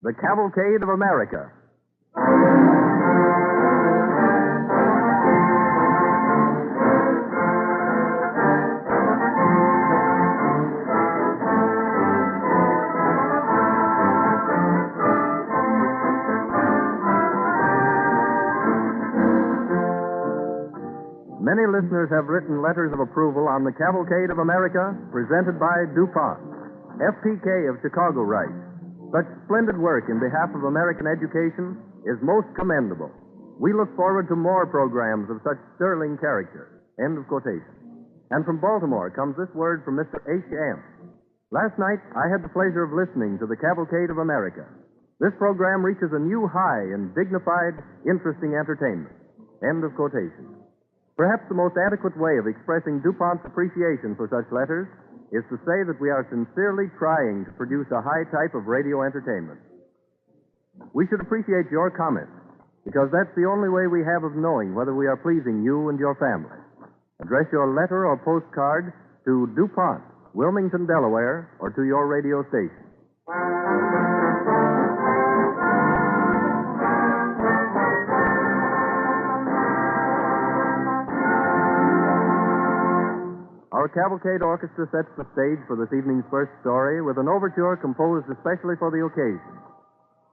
The Cavalcade of America. Many listeners have written letters of approval on the Cavalcade of America, presented by DuPont. FPK of Chicago writes, "Such splendid work in behalf of American education is most commendable. We look forward to more programs of such sterling character." End of quotation. And from Baltimore comes this word from Mr. H. M. "Last night, I had the pleasure of listening to the Cavalcade of America. This program reaches a new high in dignified, interesting entertainment." End of quotation. Perhaps the most adequate way of expressing DuPont's appreciation for such letters is to say that we are sincerely trying to produce a high type of radio entertainment. We should appreciate your comments, because that's the only way we have of knowing whether we are pleasing you and your family. Address your letter or postcard to DuPont, Wilmington, Delaware, or to your radio station. Our Cavalcade Orchestra sets the stage for this evening's first story with an overture composed especially for the occasion.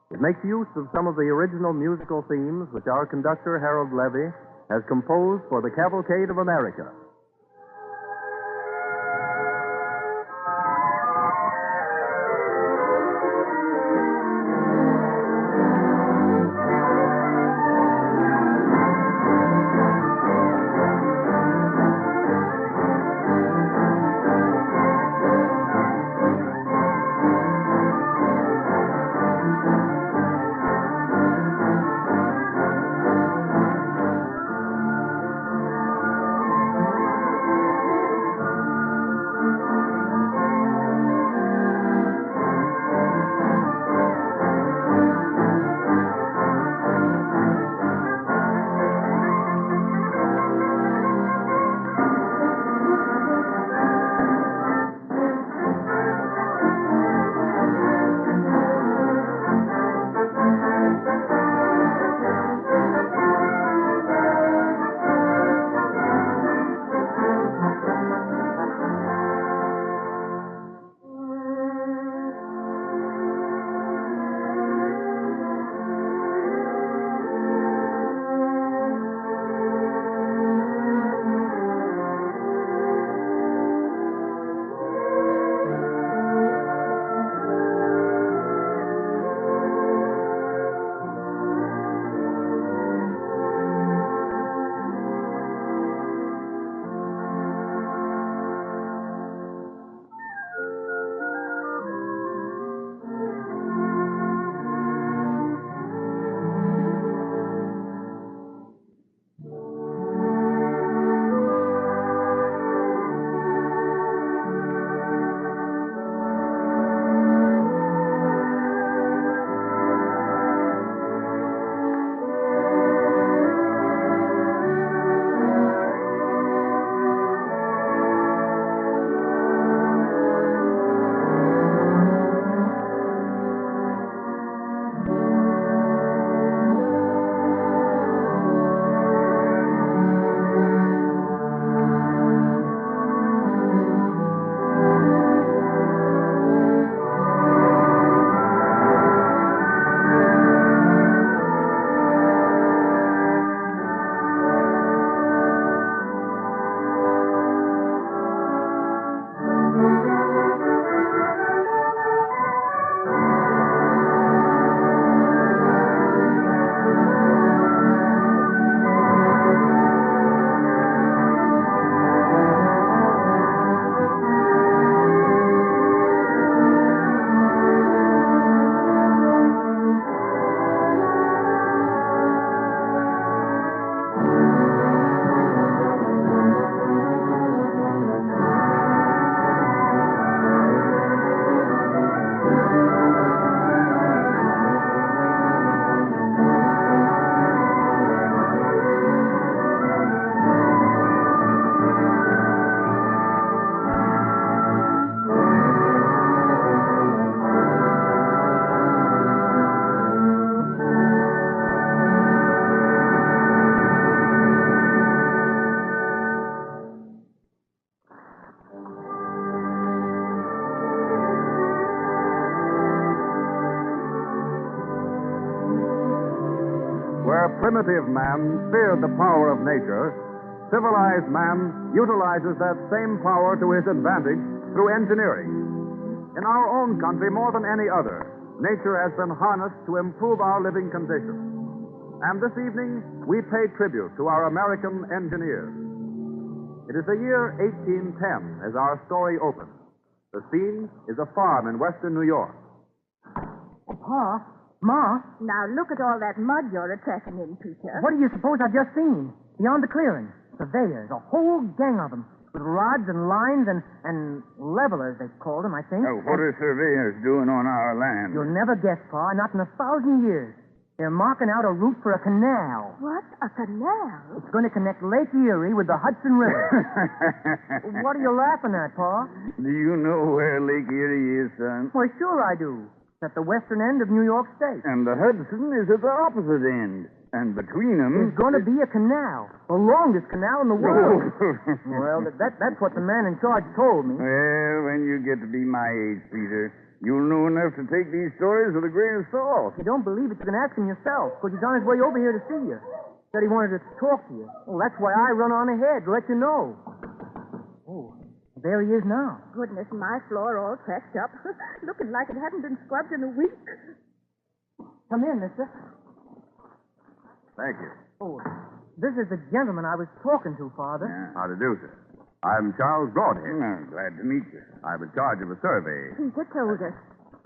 It makes use of some of the original musical themes which our conductor, Harold Levy, has composed for the Cavalcade of America. Where primitive man feared the power of nature, civilized man utilizes that same power to his advantage through engineering. In our own country, more than any other, nature has been harnessed to improve our living conditions. And this evening, we pay tribute to our American engineers. It is the year 1810 as our story opens. The scene is a farm in western New York. Oh, Pa, Ma, Now look at all that mud you're attracting in, Peter. what do you suppose I've just seen? Beyond the clearing, surveyors, a whole gang of them, with rods and lines and levelers, they called them, I think. Oh, what are surveyors doing on our land? You'll never guess, Pa, not in 1,000 years. They're marking out a route for a canal. What? A canal? It's going to connect Lake Erie with the Hudson River. What are you laughing at, Pa? Do you know where Lake Erie is, son? Well, sure I do. It's at the western end of New York State. And the Hudson is at the opposite end. And between them... There's going to be a canal. The longest canal in the world. Well, that's what the man in charge told me. Well, when you get to be my age, Peter, you'll know enough to take these stories with a grain of salt. If you don't believe it, you can ask him yourself, because he's on his way over here to see you. Said he wanted to talk to you. Well, that's why I run on ahead to let you know. Oh, there he is now. Goodness, my floor all cracked up. Looking like it hadn't been scrubbed in a week. Come in, mister. Thank you. Oh, this is the gentleman I was talking to, Father. Yeah. How to do, sir? I'm Charles Broadhead. Glad to meet you. I'm in charge of a survey. Peter told us.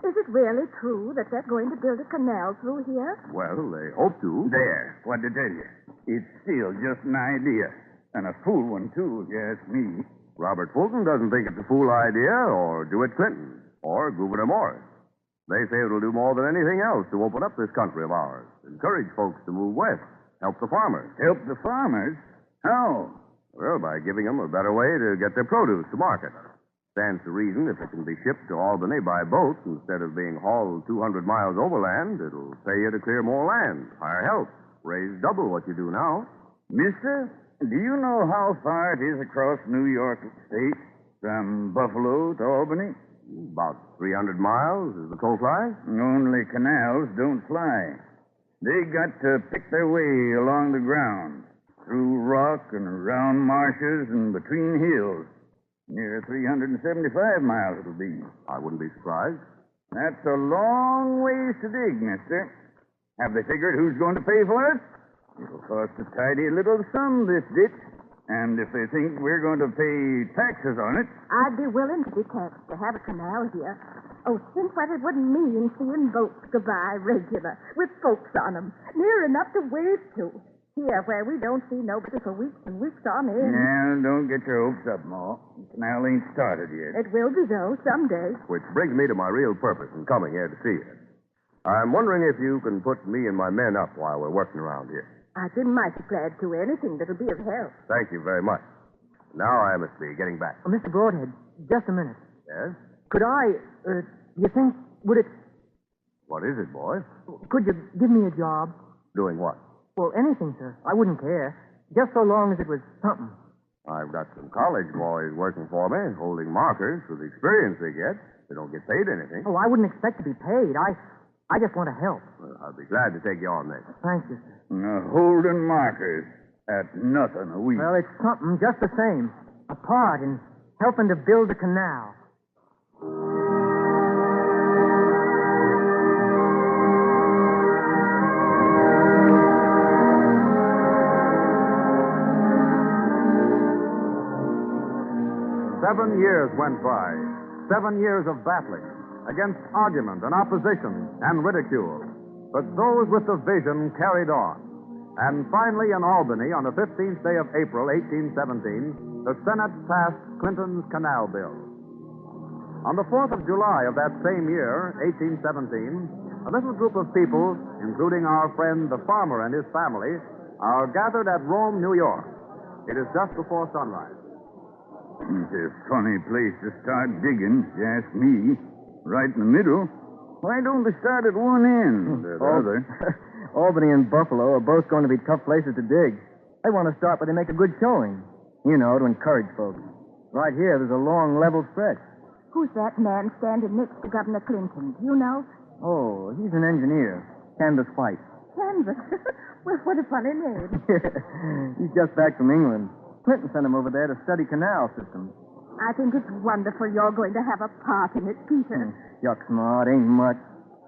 Is it really true that they're going to build a canal through here? Well, they hope to. There, what to tell you. It's still just an idea. And a fool one, too, if you ask me. Robert Fulton doesn't think it's a fool idea, or DeWitt Clinton, or Gouverneur Morris. They say it'll do more than anything else to open up this country of ours, encourage folks to move west, help the farmers. Help the farmers? How? Well, by giving them a better way to get their produce to market. Stands to reason if it can be shipped to Albany by boat instead of being hauled 200 miles overland, it'll pay you to clear more land, hire help, raise double what you do now. Mister, do you know how far it is across New York State from Buffalo to Albany? About 300 miles as the crow flies. Only canals don't fly. They got to pick their way along the ground, through rock and around marshes and between hills. Near 375 miles it'll be. I wouldn't be surprised. That's a long ways to dig, mister. Have they figured who's going to pay for it? It'll cost a tidy little sum, this ditch. And if they think we're going to pay taxes on it... I'd be willing to be taxed to have a canal here. Oh, think what it would mean seeing boats go by regular, with folks on them, near enough to wave to. Here, where we don't see nobody for weeks and weeks on end. Now, don't get your hopes up, Ma. The canal ain't started yet. It will be, though, someday. Which brings me to my real purpose in coming here to see you. I'm wondering if you can put me and my men up while we're working around here. I'd be mighty glad to. Anything that'll be of help. Thank you very much. Now I must be getting back. Oh, Mr. Broadhead, just a minute. Yes? Could I, you think, would it, What is it, boy? could you give me a job? Doing what? Well, anything, sir. I wouldn't care. Just so long as it was something. I've got some college boys working for me, holding markers for the experience they get. They don't get paid anything. Oh, I wouldn't expect to be paid. I just want to help. Well, I'll be glad to take you on this. Thank you, sir. Holding markers at nothing a week. Well, it's something just the same. A part in helping to build a canal. Seven years went by. 7 years of battling against argument and opposition and ridicule. But those with the vision carried on. And finally, in Albany, on the 15th day of April, 1817, the Senate passed Clinton's canal bill. On the 4th of July of that same year, 1817, a little group of people, including our friend the farmer and his family, are gathered at Rome, New York. It is just before sunrise. It's a funny place to start digging, if you ask me. Right in the middle. Why don't they start at one end or the other? Albany and Buffalo are both going to be tough places to dig. They want to start where they make a good showing. You know, to encourage folks. Right here, there's a long, level stretch. Who's that man standing next to Governor Clinton? Do you know? Oh, he's an engineer. Candace White. Canvas. Well, what a funny name. He's just back from England. Clinton sent him over there to study canal systems. I think it's wonderful you're going to have a part in it, Peter. Yucks, Ma, it ain't much.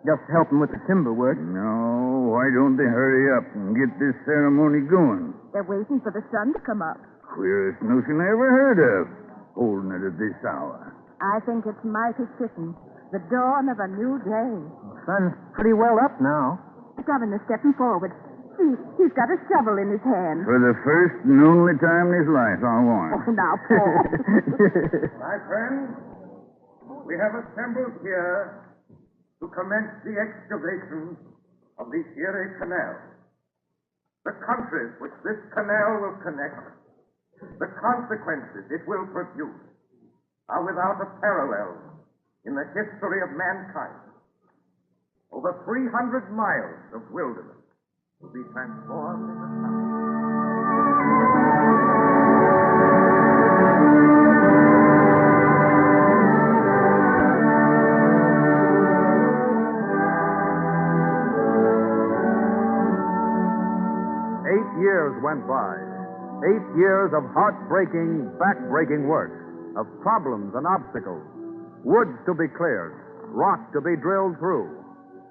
Just helping with the timber work. No, why don't they hurry up and get this ceremony going? They're waiting for the sun to come up. Queerest notion I ever heard of, holding it at this hour. I think it's mighty fitting. The dawn of a new day. The sun's pretty well up now. The governor's stepping forward. See, he's got a shovel in his hand. For the first and only time in his life, I want. Oh, now, Paul. My friends, we have assembled here to commence the excavation of the Erie Canal. The countries which this canal will connect, the consequences it will produce, are without a parallel in the history of mankind. Over 300 miles of wilderness will be transformed into sunshine. Years went by. 8 years of heartbreaking, back-breaking work, of problems and obstacles, woods to be cleared, rock to be drilled through,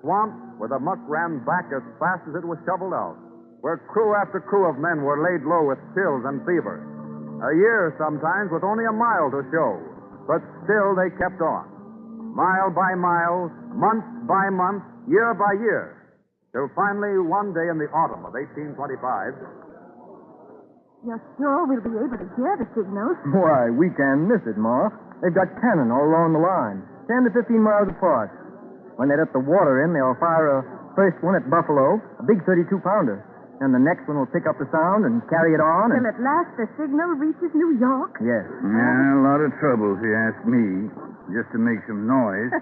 swamps where the muck ran back as fast as it was shoveled out, where crew after crew of men were laid low with chills and fever. A year sometimes with only a mile to show, but still they kept on. Mile by mile, month by month, year by year. Till finally, one day in the autumn of 1825... You're sure we'll be able to hear the signals? Why, we can't miss it, Ma. They've got cannon all along the line, 10 to 15 miles apart. When they let the water in, they'll fire a first one at Buffalo, a big 32-pounder. And the next one will pick up the sound and carry it on. Till at last the signal reaches New York? Yes. Yeah, a lot of trouble, if you ask me, just to make some noise.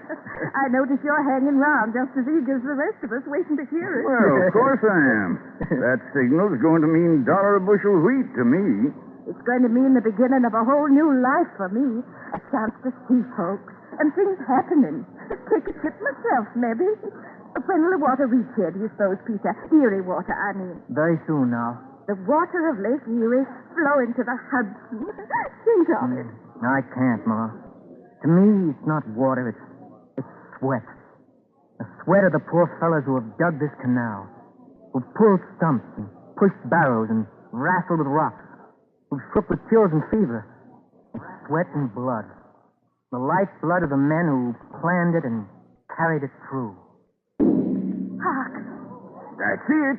I notice you're hanging round just as eager as the rest of us, waiting to hear it. Well, of course I am. That signal's going to mean $1 a bushel wheat to me. It's going to mean the beginning of a whole new life for me. A chance to see folks and things happening. Take a trip myself, maybe. When will the water reach here, do you suppose, Peter? Erie water, I mean. Very soon now. The water of Lake Erie flowing to the Hudson. Think of it. I can't, Ma. To me, it's not water, it's sweat. The sweat of the poor fellows who have dug this canal, who've pulled stumps and pushed barrows and wrestled with rocks, who've shook with chills and fever. It's sweat and blood. The lifeblood of the men who planned it and carried it through. Hark. That's it.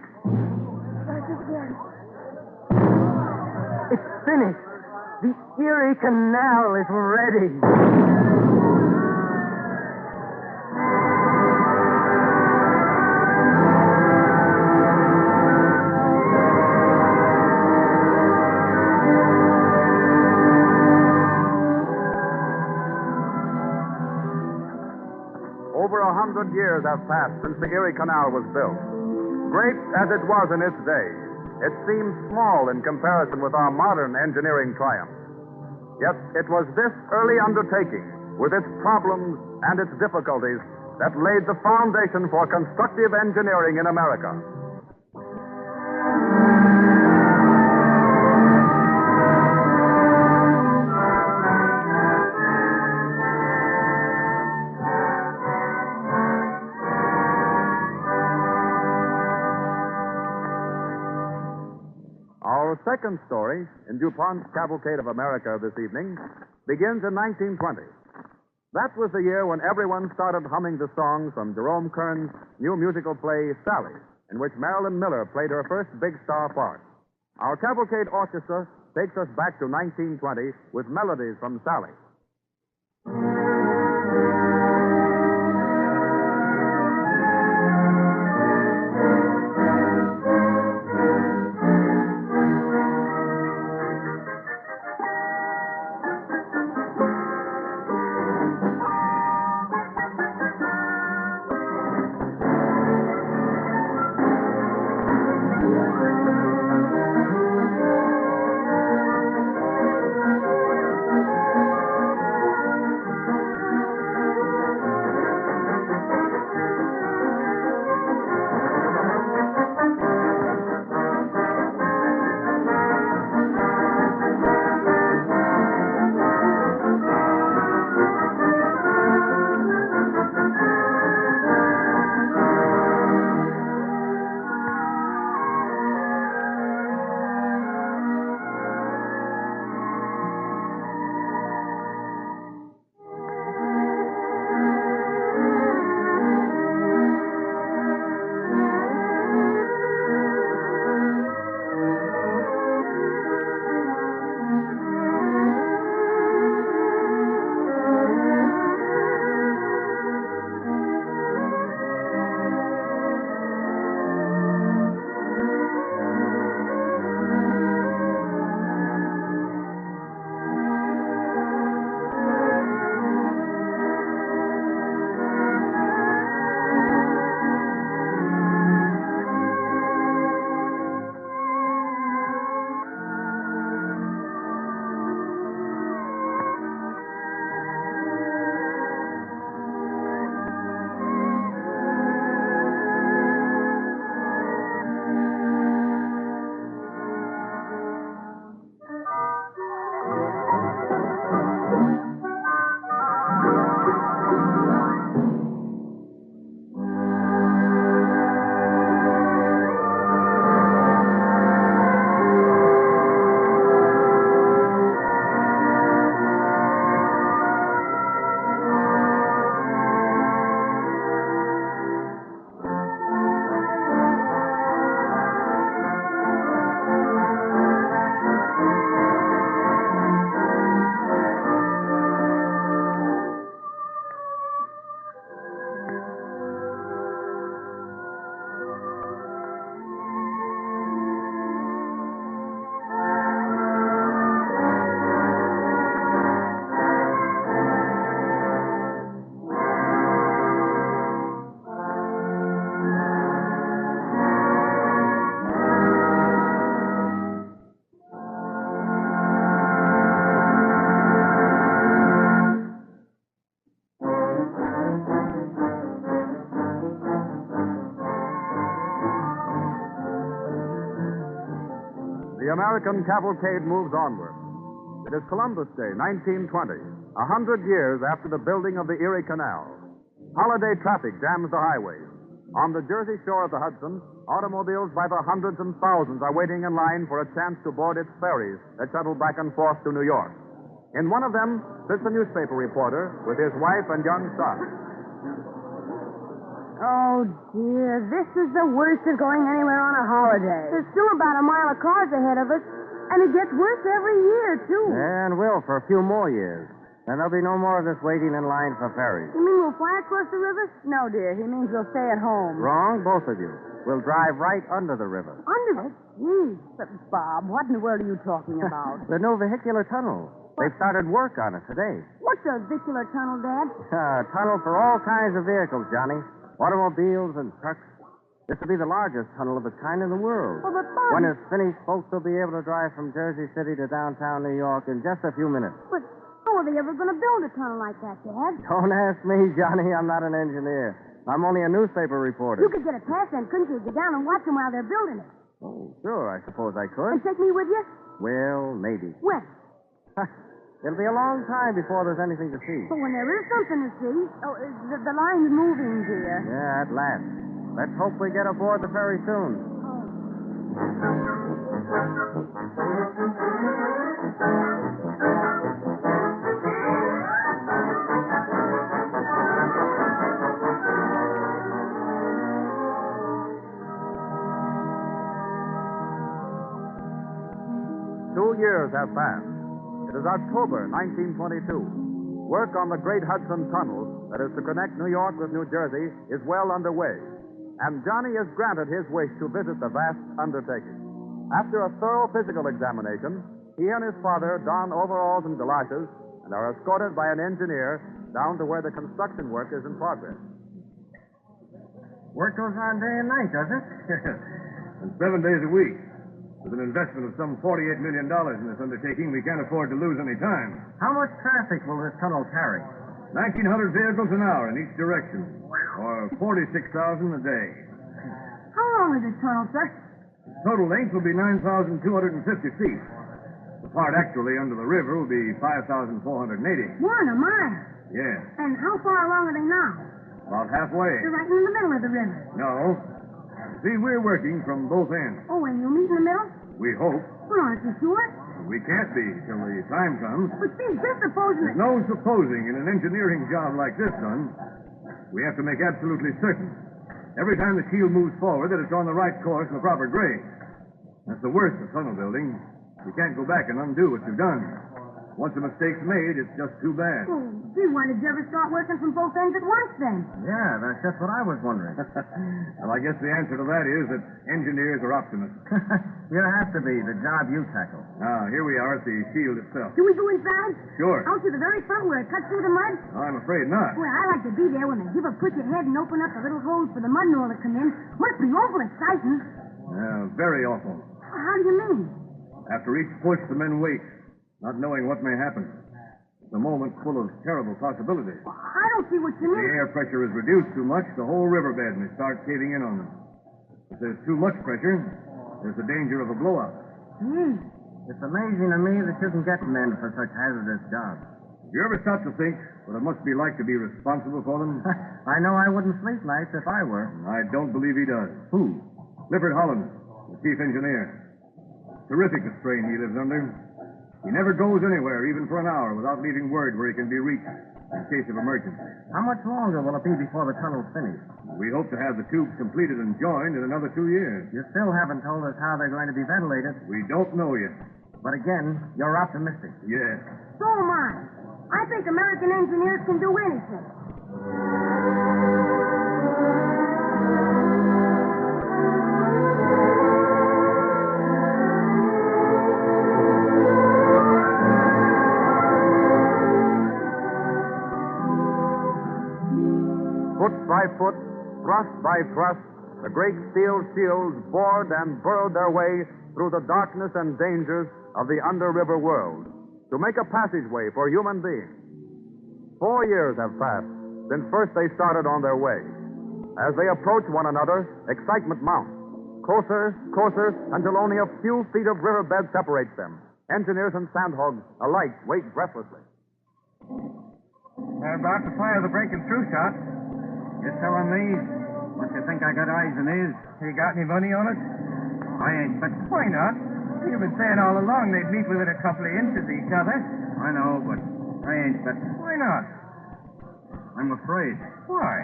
There's it again. It's finished. The Erie Canal is ready. Over 100 years have passed since the Erie Canal was built. Great as it was in its day, it seems small in comparison with our modern engineering triumphs. Yet it was this early undertaking, with its problems and its difficulties, that laid the foundation for constructive engineering in America. Our second story in DuPont's Cavalcade of America this evening begins in 1920. That was the year when everyone started humming the songs from Jerome Kern's new musical play, Sally, in which Marilyn Miller played her first big star part. Our Cavalcade Orchestra takes us back to 1920 with melodies from Sally. American cavalcade moves onward. It is Columbus Day, 1920, 100 years after the building of the Erie Canal. Holiday traffic jams the highways. On the Jersey shore of the Hudson, automobiles by the hundreds and thousands are waiting in line for a chance to board its ferries that shuttle back and forth to New York. In one of them sits a newspaper reporter with his wife and young son. Oh, dear. This is the worst of going anywhere on a holiday. There's still about a mile of cars ahead of us, and it gets worse every year, too. And will for a few more years. Then there'll be no more of this waiting in line for ferries. You mean we'll fly across the river? No, dear. He means we'll stay at home. Wrong, both of you. We'll drive right under the river. Under it? Gee. But, Bob, what in the world are you talking about? The new vehicular tunnel. They've started work on it today. What's a vehicular tunnel, Dad? A tunnel for all kinds of vehicles, Johnny. Automobiles and trucks. This will be the largest tunnel of its kind in the world. Oh, but, Bob... When it's finished, folks will be able to drive from Jersey City to downtown New York in just a few minutes. But how are they ever going to build a tunnel like that, Dad? Don't ask me, Johnny. I'm not an engineer. I'm only a newspaper reporter. You could get a pass then, couldn't you? Get down and watch them while they're building it. Oh, sure, I suppose I And could. take me with you? Well, maybe. When? It'll be a long time before there's anything to see. But when there is something to see... Oh, the line's moving, dear. Yeah, at last. Let's hope we get aboard the ferry soon. Oh. 2 years have passed. It is October 1922. Work on the Great Hudson Tunnel that is to connect New York with New Jersey is well underway, and Johnny is granted his wish to visit the vast undertaking. After a thorough physical examination, he and his father don overalls and galoshes and are escorted by an engineer down to where the construction work is in progress. Work goes on day and night, does it? And 7 days a week. With an investment of some $48 million in this undertaking, we can't afford to lose any time. How much traffic will this tunnel carry? 1,900 vehicles an hour in each direction, or 46,000 a day. How long is this tunnel, sir? The total length will be 9,250 feet. The part actually under the river will be 5,480. More than a mile. Yes, And how far along are they now? about halfway. They're right in the middle of the river. No. See, we're working from both ends. Oh, and you meet in the middle? We hope. Well, aren't you sure? We can't be till the time comes. But, Steve, just supposing There's no supposing in an engineering job like this, son. We have to make absolutely certain. Every time the keel moves forward that it's on the right course and the proper grade. That's the worst of tunnel building. You can't go back and undo what you've done. Once a mistake's made, it's just too bad. Oh, gee, why did you ever start working from both ends at once, then? Yeah, that's just what I was wondering. Well, I guess the answer to that is that engineers are optimists. You have to be, the job you tackle. Now, here we are at the shield itself. Do we go inside? Sure. Out to the very front where it cuts through the mud? I'm afraid not. Well, I like to be there when they give a push ahead and open up the little holes for the mud and all to come in. Must be awful exciting. Very awful. How do you mean? After each push, the men wait, not knowing what may happen. It's a moment full of terrible possibilities. I don't see what you If mean. the air pressure is reduced too much, the whole riverbed may start caving in on them. If there's too much pressure, there's the danger of a blow-up. Gee, It's amazing to me that you can get men for such hazardous jobs. Do you ever stop to think what it must be like to be responsible for them? I know I wouldn't sleep nights if I were. I don't believe he does. Who? Clifford Holland, the chief engineer. Terrific the strain he lives under. He never goes anywhere, even for an hour, without leaving word where he can be reached in case of emergency. How much longer will it be before the tunnel's finished? We hope to have the tubes completed and joined in another 2 years. You still haven't told us how they're going to be ventilated. We don't know yet. But again, you're optimistic. Yes. so am I. I think American engineers can do anything. Foot by foot, thrust by thrust, the great steel shields bored and burrowed their way through the darkness and dangers of the under-river world to make a passageway for human beings. 4 years have passed since first they started on their way. As they approach one another, excitement mounts. closer, until only a few feet of riverbed separates them. Engineers and sandhogs alike wait breathlessly. They're about to fire the breaking through shot. Just so on these. What you think I got eyes and ears? You got any money on it? I ain't, but why not? You've been saying all along they'd meet within a couple of inches of each other. I know, but I ain't, but why not? I'm afraid. Why?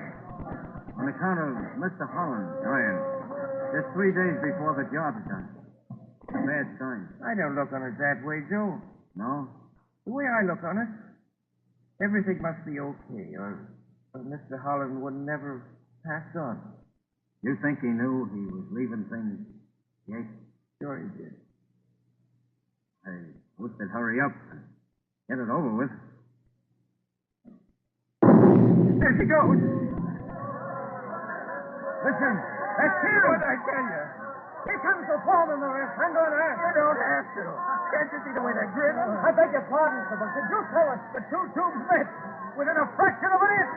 On account of Mr. Holland dying. Just 3 days before the job's done. A bad sign. I don't look on it that way, Joe. No? The way I look on it, everything must be okay, or Mr. Holland would never pass on. You think he knew he was leaving things, Jake? Sure he did. I wish they'd hurry up and get it over with. There she goes! Listen, that's him! What I tell you? Here comes the foreman, Norris. I'm going to ask. You don't have to. Can't you see the way they're grinning? I beg your pardon, sir, but could you tell us the two tubes met within a fraction of an inch?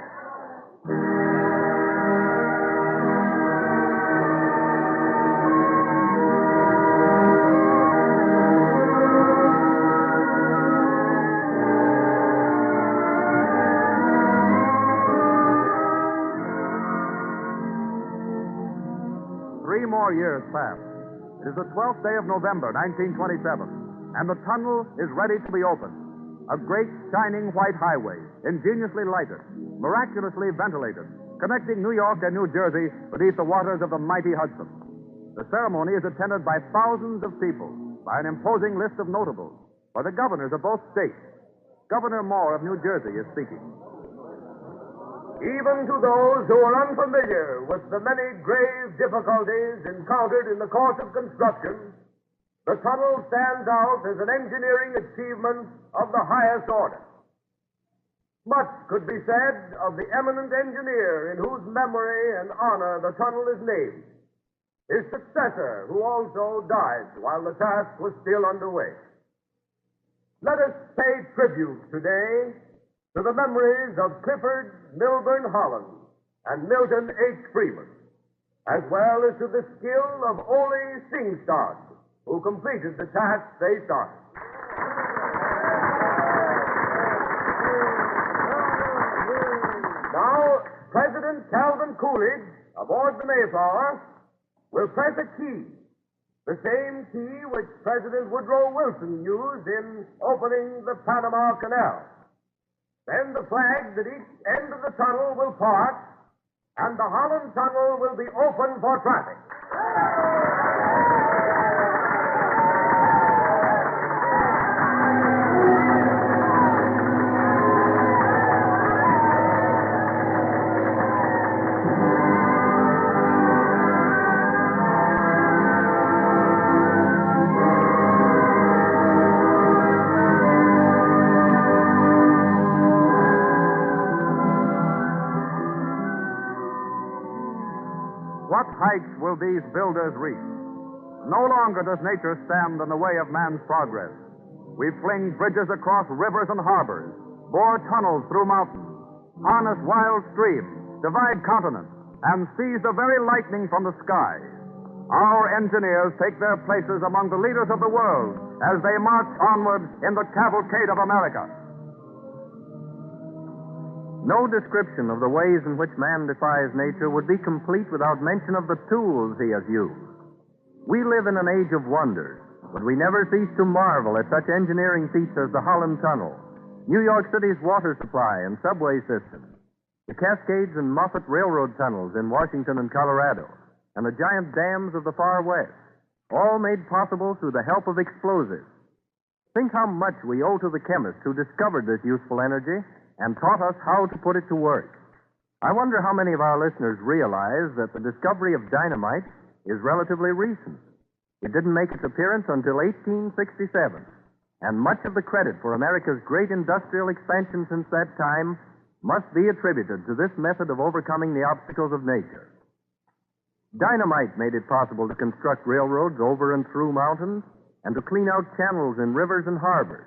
3 more years pass. It is the 12th day of November, 1927, and the tunnel is ready to be opened. A great, shining white highway, ingeniously lighted, miraculously ventilated, connecting New York and New Jersey beneath the waters of the mighty Hudson. The ceremony is attended by thousands of people, by an imposing list of notables, by the governors of both states. Governor Moore of New Jersey is speaking. Even to those who are unfamiliar with the many grave difficulties encountered in the course of construction, the tunnel stands out as an engineering achievement of the highest order. Much could be said of the eminent engineer in whose memory and honor the tunnel is named, his successor, who also died while the task was still underway. Let us pay tribute today to the memories of Clifford Milburn Holland and Milton H. Freeman, as well as to the skill of Ole Singstad, who completed the task they started. Now, President Calvin Coolidge, aboard the Mayflower, will press a key, the same key which President Woodrow Wilson used in opening the Panama Canal. Then the flags at each end of the tunnel will part, and the Holland Tunnel will be open for traffic. What heights will these builders reach? No longer does nature stand in the way of man's progress. We fling bridges across rivers and harbors, bore tunnels through mountains, harness wild streams, divide continents, and seize the very lightning from the sky. Our engineers take their places among the leaders of the world as they march onward in the Cavalcade of America. No description of the ways in which man defies nature would be complete without mention of the tools he has used. We live in an age of wonders, but we never cease to marvel at such engineering feats as the Holland Tunnel, New York City's water supply and subway system, the Cascades and Moffat Railroad tunnels in Washington and Colorado, and the giant dams of the far west, all made possible through the help of explosives. Think how much we owe to the chemists who discovered this useful energy and taught us how to put it to work. I wonder how many of our listeners realize that the discovery of dynamite is relatively recent. It didn't make its appearance until 1867, and much of the credit for America's great industrial expansion since that time must be attributed to this method of overcoming the obstacles of nature. Dynamite made it possible to construct railroads over and through mountains and to clean out channels in rivers and harbors.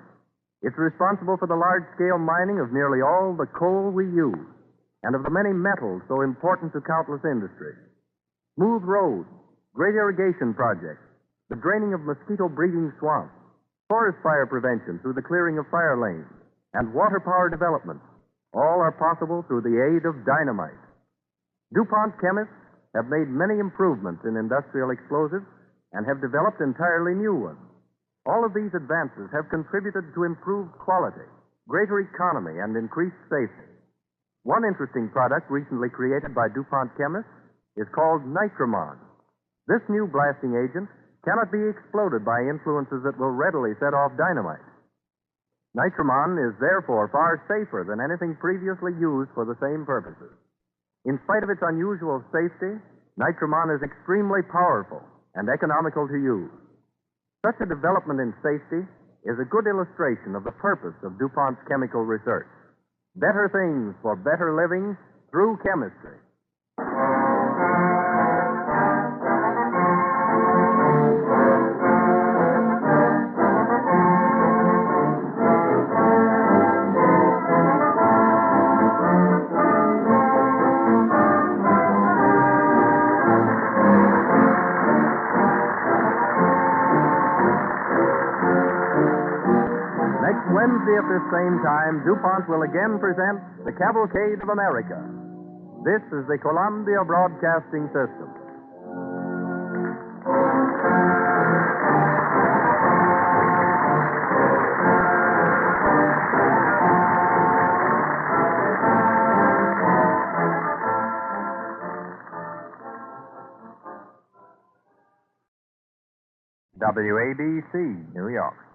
It's responsible for the large-scale mining of nearly all the coal we use and of the many metals so important to countless industries. Smooth roads, great irrigation projects, the draining of mosquito-breeding swamps, forest fire prevention through the clearing of fire lanes, and water power development, all are possible through the aid of dynamite. DuPont chemists have made many improvements in industrial explosives and have developed entirely new ones. All of these advances have contributed to improved quality, greater economy, and increased safety. One interesting product recently created by DuPont chemists is called nitramon. This new blasting agent cannot be exploded by influences that will readily set off dynamite. Nitramon is therefore far safer than anything previously used for the same purposes. In spite of its unusual safety, nitramon is extremely powerful and economical to use. Such a development in safety is a good illustration of the purpose of DuPont's chemical research. Better things for better living through chemistry. Wednesday at this same time, DuPont will again present the Cavalcade of America. This is the Columbia Broadcasting System. WABC, New York.